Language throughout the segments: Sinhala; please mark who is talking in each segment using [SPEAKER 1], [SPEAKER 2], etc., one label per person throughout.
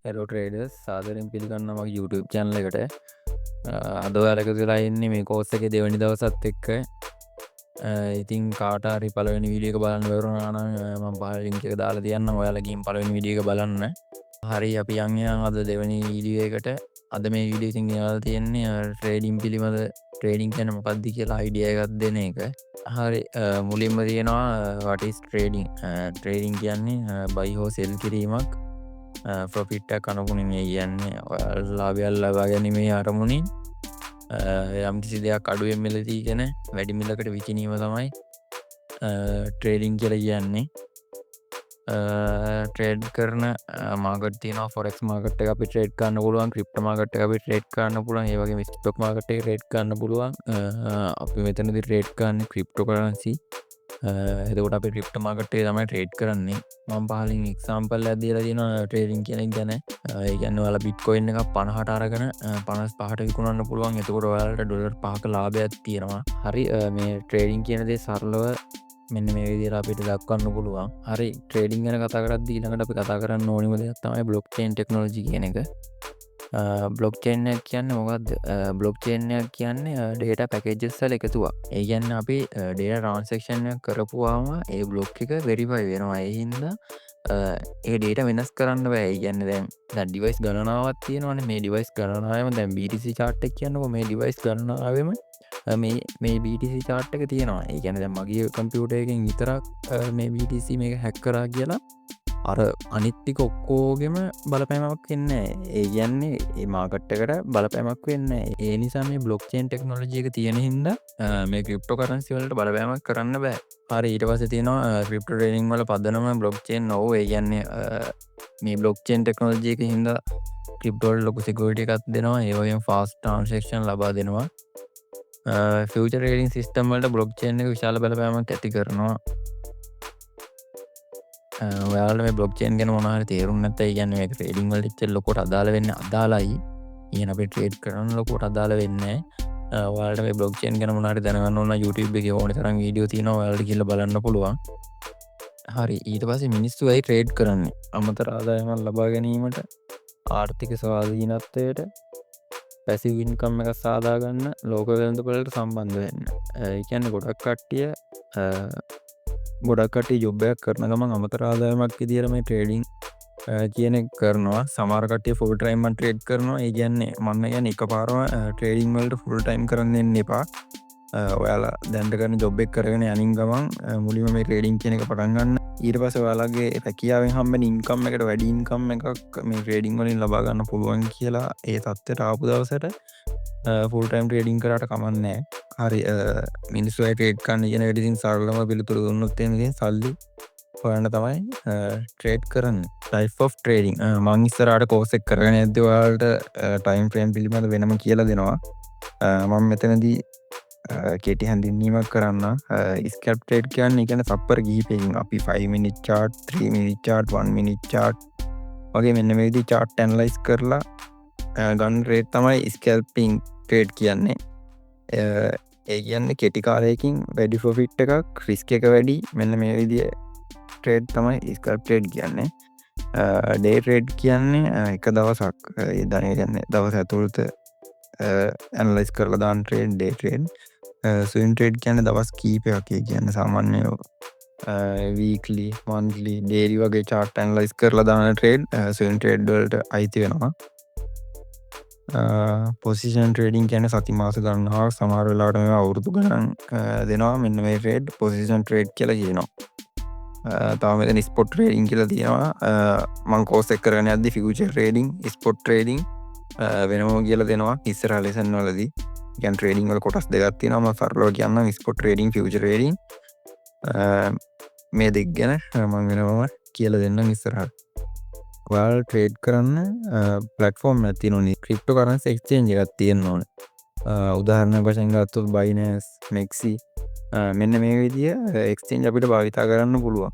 [SPEAKER 1] හෙලෝ ට්‍රේඩර්ස් සාදරයෙන් පිළිගන්නවා මගේ YouTube channel එකට. අද ඔයාලා එකතු වෙලා ඉන්නේ මේ කෝස් එකේ දෙවෙනි දවසත් එක්ක. ඉතින් කාට හරි පළවෙනි වීඩියෝ එක බලන්න බැරුණා නම් මම පහළ link එක දාලා තියන්නම්. ඔයාලා ගිහින් පළවෙනි වීඩියෝ එක බලන්න. හරි අපි යන් අද දෙවෙනි වීඩියෝ එකට. අද මේ වීඩියෝ එකෙන් යාලා තියෙන්නේ ට්‍රේඩින් පිළිබඳ ට්‍රේඩින් කියන්නේ මොකක්ද කියලා අයිඩියා එකක් දෙන එක. හරි මුලින්ම තියෙනවා what is trading. ට්‍රේඩින් කියන්නේ buy or sell කිරීමක්. ප්‍රොෆිට්ටක් අනුපුනින් කියන්නේ ලාභයල් ලබා ගැනීමේ අරමුණින් යම් කිසි දෙයක් අඩුවෙන් මිලදීගෙන වැඩි මිලකට විකිනීම තමයි ට්‍රේඩින් කියලා කියන්නේ. ට්‍රේඩ් කරන මාකට් තියෙනවා. ෆොරෙක්ස් මාකට් එක අපි ට්‍රේඩ් කරන්න පුළුවන්, ක්‍රිප්ටෝ මාකට් එක අපි ට්‍රේඩ් කරන්න පුළුවන්, ඒ වගේම ස්ටොක් මාකට් එක ට්‍රේඩ් කරන්න පුළුවන්. අපි මෙතනදී ට්‍රේඩ් කරන්නේ ක්‍රිප්ටෝ කරන්සි. එතකොට අපි ක්‍රිප්ටෝ මාකට් එකේ තමයි ට්‍රේඩ් කරන්නේ. මම පහලින් එක්සාම්පල් එකක් දීලා තියෙනවා ට්‍රේඩින් කියන එක ගැන. ඒ කියන්නේ ඔයාලා බිට්කොයින් එකක් 50ට අරගෙන 55ට විකුණන්න පුළුවන්. එතකොට ඔයාලට ඩොලර් 5ක ලාභයක් තියෙනවා. හරි මේ ට්‍රේඩින් කියන දේ සරලව මෙන්න මේ විදිහට අපිට දක්වන්න පුළුවන්. හරි ට්‍රේඩින් ගැන කතා කරද්දී ඊළඟට අපි කතා කරන්න ඕනිම දෙයක් තමයි බ්ලොක් චේන් ටෙක්නොලොජි කියන එක. බ්ලොක් චේන් එක කියන්නේ මොකක්ද? බ්ලොක් චේන් එක කියන්නේ ඩේටා පැකේජස් වල එකතුවක්. ඒ කියන්නේ අපි ඩේටා ට්‍රාන්සැක්ෂන් එක කරපුවාම ඒ බ්ලොක් එක වෙරිෆයි වෙනවා. ඒ හින්දා ඒ ඩේටා වෙනස් කරන්න බෑ. ඒ කියන්නේ දැන් ඩිවයිස් ගණනාවක් තියෙනවානේ. මේ ඩිවයිස් ගණනාවෙම දැන් BTC chart එක කියන්නකො මේ ඩිවයිස් ගණනාවෙම මේ BTC chart එක තියෙනවා. ඒ කියන්නේ දැන් මගේ කම්පියුටර් එකෙන් විතරක් මේ BTC මේක හැක් කරා කියලා අර අනිත් ටික ඔක්කොගෙම බලපෑමක් වෙන්නේ නැහැ. ඒ කියන්නේ මේ මාකට් එකට බලපෑමක් වෙන්නේ නැහැ. ඒ නිසා මේ බ්ලොක් චේන් ටෙක්නොලොජි එක තියෙන හින්දා මේ ක්‍රිප්ටෝ කරන්සි වලට බලපෑමක් කරන්න බෑ. හරි ඊට පස්සේ තියෙනවා ක්‍රිප්ටෝ ට්‍රේඩින් වල පදනම බ්ලොක් චේන් නොව. ඒ කියන්නේ මේ බ්ලොක් චේන් ටෙක්නොලොජි එක හින්දා ක්‍රිප්ටෝ වල ලොකු සිකියුරිටි එකක් දෙනවා. ඒ වගේම ෆාස්ට් ට්‍රාන්සැක්ෂන් ලබා දෙනවා. ෆියුචර් ට්‍රේඩින් සිස්ටම් වලට බ්ලොක් චේන් එක විශාල බලපෑමක් ඇති කරනවා. ඔයාලට මේ බ්ලොක් චේන් ගැන මොනවා හරි තේරුම් නැත්නම් ඒ කියන්නේ මේක ට්‍රේඩින් වලට ඉච්ච ලොකුට අදාළ වෙන්නේ අදාළයි. ඊයන අපි ට්‍රේඩ් කරන ලොකුට අදාළ වෙන්නේ නැහැ. ඔයාලට මේ බ්ලොක් චේන් ගැන මොනවා හරි දැනගන්න ඕන නම් YouTube එකේ ඕනේ තරම් වීඩියෝ තියෙනවා. ඔයාලට ගිහලා බලන්න පුළුවන්. හරි ඊට පස්සේ මිනිස්සු ඇයි ට්‍රේඩ් කරන්නේ? අමතර ආදායමක් ලබා ගැනීමට, ආර්ථික ස්වාධීනත්වයට, පැසිව් ඉන්කම් එකක් සාදා ගන්න, ලෝක වෙළඳපොළට සම්බන්ධ වෙන්න. ඒ කියන්නේ ගොඩක් කට්ටිය ජොබ් එකක් කරන ගමන් අමතර ආදායමක් විදියට මේ ට්‍රේඩින් කියන එක කරනවා. සමහර කට්ටිය ෆුල් ටයිම් ට්‍රේඩ් කරනවා. ඒ කියන්නේ මම කියන්නේ එකපාරම ට්‍රේඩින් වලට ෆුල් ටයිම් කරන්න දෙන්න එපා. ඔයාලා දැනට කරන ජොබ් එක කරගෙන යනින් ගමන් මුලින්ම මේ ට්‍රේඩින් කියන එක පටන් ගන්න. ඊට පස්සේ ඔයාලගේ රැකියාවෙන් හම්බෙන ඉන්කම් එකට වැඩි ඉන්කම් එකක් මේ ට්‍රේඩින් වලින් ලබා ගන්න පුළුවන් කියලා ඒ තත්ත්වයට ආපු දවසට ෆුල් ටයිම් ට්‍රේඩින් කරාට කමක් නැහැ. හරි මිනිස්සු අය ට්‍රේඩ් කරන්න ඉගෙන වැඩි ඉතින් සරලම පිළිතුරු දුන්නොත් එන්නේ සල්ලි හොයන්න තමයි ට්‍රේඩ් කරන්නේ. ටයිප් ඔෆ් ට්‍රේඩින් මම ඉස්සරහට කෝස් එක කරගෙන යද්දී ඔයාලට ටයිම් ෆ්‍රේම් පිළිබඳ වෙනම කියලා දෙනවා. මම මෙතනදී කෙටි හැඳින්වීමක් කරන්න. ස්කැල්ප් ට්‍රේඩ් කියන්නේ තප්පර කිහිපයකින් අපි 5 minute chart, 3 minute chart, 1 minute chart වගේ මෙන්න මේ විදිහට chart analyze කරලා ගන්න ට්‍රේඩ් තමයි ස්කැල්පින් ට්‍රේඩ් කියන්නේ. ඒ කියන්නේ කෙටි කාලයකින් වැඩි ප්‍රොෆිට් එකක්, රිස්ක් එක වැඩි. මෙන්න මේ විදිහේ ට්‍රේඩ් තමයි ස්කැල්ප් ට්‍රේඩ් කියන්නේ. ඩේ ට්‍රේඩ් කියන්නේ එක දවසක් ඒ කියන්නේ දවස ඇතුළත ඇනලයිස් කරලා දාන ට්‍රේඩ් ඩේ ට්‍රේඩ්. ස්විංග් ට්‍රේඩ් කියන්නේ දවස් කීපයක්. ඒ කියන්නේ සාමාන්‍ය වීක්ලි, මන්ත්ලි, ඩේලි වගේ chart ඇනලයිස් කරලා දාන ට්‍රේඩ් ස්විංග් ට්‍රේඩ් වලට අයිති වෙනවා. පොසිෂන් ට්‍රේඩින් කියන්නේ සති මාස ගණනාවක්, සමහර වෙලාවට මේවා අවුරුදු ගණන් දෙනවා. මෙන්න මේ ට්‍රේඩ් පොසිෂන් ට්‍රේඩ් කියලා කියනවා. තව මෙතන ස්පොට් ට්‍රේඩින් කියලා තියෙනවා. මම කෝස් එක කරගෙන යද්දි ෆියුචර් ට්‍රේඩින්, ස්පොට් ට්‍රේඩින් වෙනම කියලා දෙනවා ඉස්සරහ ලෙසන් වලදී. කියන්නේ ට්‍රේඩින් වල කොටස් දෙකක් තියෙනවා. මම සරලව කියන්නම් ස්පොට් ට්‍රේඩින්, ෆියුචර් ට්‍රේඩින්. මේ දෙක ගැන මම වෙනම කියලා දෙන්නම් ඉස්සරහට. ඔයාලා ට්‍රේඩ් කරන්න ප්ලැට්ෆෝම් එකක් තියෙනවා. ක්‍රිප්ටෝ කරන්සි එක්ස්චේන්ජ් එකක් තියෙන්න ඕනේ. උදාහරණයක් වශයෙන් ගත්තොත් Binance, Mexi මෙන්න මේ විදිය එක්ස්චේන්ජ් අපිට භාවිතා කරන්න පුළුවන්.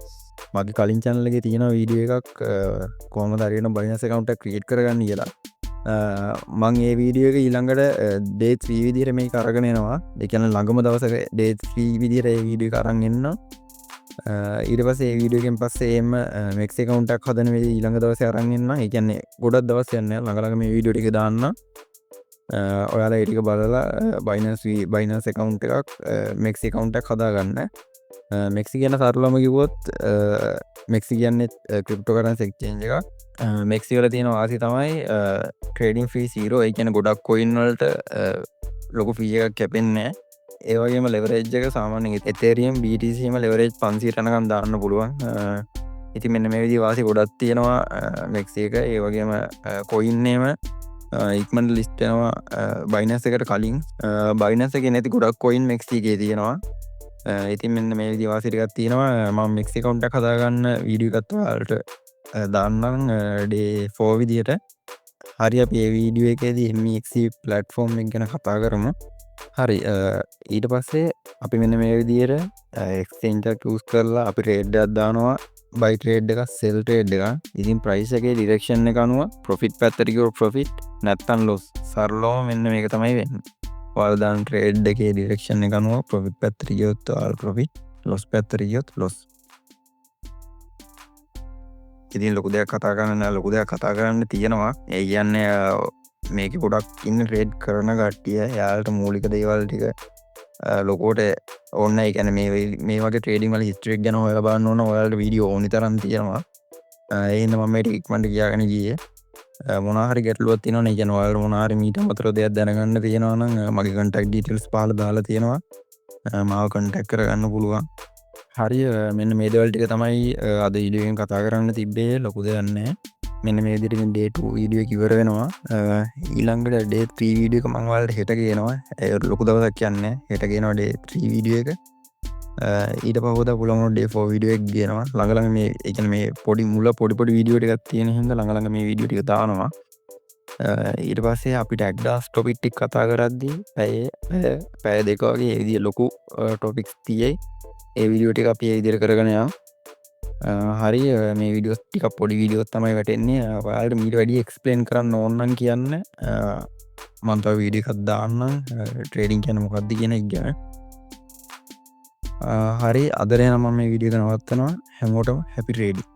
[SPEAKER 1] මගේ කලින් channel එකේ තියෙන වීඩියෝ එකක් කොහොමද හරියටම Binance account එකක් ක්‍රියේට් කරගන්න කියලා. මං ඒ වීඩියෝ එක ඊළඟට day 3 විදිහට මේක අරගෙන එනවා. ඒ කියන්නේ ළඟම දවසක day 3 විදිහට ඒ වීඩියෝ එක අරන් එන්න. ඊට පස්සේ ඒ වීඩියෝ එකෙන් පස්සේ එම මෙක්ස් account එකක් හදන වෙලාව ඊළඟ දවසේ අරන් එන්න. ඒ කියන්නේ ගොඩක් දවස් යන්නේ නැහැ. ළඟ ළඟ මේ වීඩියෝ ටික දාන්න. ඔයාලා ඒ ටික බලලා Binance account එකක් මෙක්ස් account එකක් හදාගන්න. මෙක්සි කියන සරලම කිව්වොත් මෙක්සි කියන්නේ ක්‍රිප්ටෝකරන්සි එක්ස්චේන්ජ් එකක්. මෙක්සි වල තියෙන වාසිය තමයි ට්‍රේඩින් ෆී 0. ඒ කියන්නේ ගොඩක් කොයින් වලට ලොකු ෆී එකක් කැපෙන්නේ නැහැ. ඒ වගේම ලෙවරේජ් එක සාමාන්‍යයෙන් Ethereum BTC එම ලෙවරේජ් 500 යනකම් දාන්න පුළුවන්. ඉතින් මෙන්න මේ විදිහේ වාසි ගොඩක් තියෙනවා මෙක්සි එක. ඒ වගේම කොයින් නේම ඉක්මනට ලිස්ට් වෙනවා Binance එකට කලින්. Binance එකේ නැති ගොඩක් කොයින් මෙක්සි එකේ තියෙනවා. ඉතින් මෙන්න මේ විදිහේ වාසි ටිකක් තියෙනවා. මම මෙක්සි account එකක් හදාගන්න වීඩියෝ එකත් ඔයාලට දාන්නම් day 4 විදියට. හරි අපි මේ වීඩියෝ එකේදී MEXC platform එක ගැන කතා කරමු. හරි ඊට පස්සේ අපි මෙන්න මේ විදියට එක්ස්චේන්ජ් එක චූස් කරලා අපි ට්‍රේඩ් එකක් දානවා. buy trade එකක් sell trade එකක්. ඉතින් price එකේ direction එක අනුව profit පැත්තට ගියොත් profit නැත්තම් loss. සරලවම මෙන්න මේක තමයි වෙන්නේ. ඔයාලා දාන ට්‍රේඩ් එකේ direction එක අනුව profit පැත්තට ගියොත් ඔයාලා profit, loss පැත්තට ගියොත් loss. ඉතින් ලොකු දෙයක් කතා කරන්න තියෙනවා. ඒ කියන්නේ මේක ගොඩක් ඉන්න ට්‍රේඩ් කරන කට්ටිය යාලට මූලික දේවල් ටික ලොකෝට ඕන්න. ඒ කියන්නේ මේ වගේ ට්‍රේඩින් වල හිස්ටරි එක ගැන හොයලා බලන්න ඕන. ඔයාලට වීඩියෝ ඕනි තරම් තියෙනවා. ඒ හින්දා මම මේක ඉක්මනට කියාගෙන ගියේ. මොනවා හරි ගැටලුවක් තියෙනවා නේ. කියන්නේ ඔයාලට මොනවා හරි මීට අමතරව දෙයක් දැනගන්න තියෙනවා නම් මගේ contact details පහළ දාලා තියෙනවා. මාව contact කරගන්න පුළුවන්. හරි මෙන්න මේ දේවල් ටික තමයි අද වීඩියෝ එකෙන් කතා කරන්න තිබ්බේ. ලොකු දෙයක් නැහැ. මෙන්න මේ විදිහට day 2 වීඩියෝ එක ඉවර වෙනවා. ඊළඟට day 3 වීඩියෝ එක මම ඔයාලට හෙට ගේනවා. ඒ ලොකු දවසක් කියන්නේ. හෙට ගේනවා day 3 වීඩියෝ එක. ඊට පහුවදා පුළුවන් day 4 වීඩියෝ එක ගේනවා. ළඟ ළඟ මේ ඒ කියන්නේ මේ පොඩි වීඩියෝ ටිකක් තියෙන හින්දා ළඟ ළඟ මේ වීඩියෝ ටික දානවා. ඊට පස්සේ අපිට ඇක්ඩාස් ටොපික් ටික කතා කරද්දී පැය දෙක වගේ ඒ විදිහ ලොකු ටොපික්ස් තියෙයි. ඒ වීඩියෝ ටික අපි ඒ විදිහට කරගෙන යනවා. හරි මේ වීඩියෝස් ටික පොඩි වීඩියෝස් තමයි වැටෙන්නේ. ඔයාලට මීට වැඩි එක්ස්ප්ලেইন කරන්න ඕන නම් කියන්න. මම තව වීඩියෝ එකක් දාන්නම් ට්‍රේඩින් කියන්නේ මොකක්ද කියන එක ගැන. හරි අද නම් මම මේ වීඩියෝ එක නවත්තනවා. හැමෝටම හැපි ට්‍රේඩින්.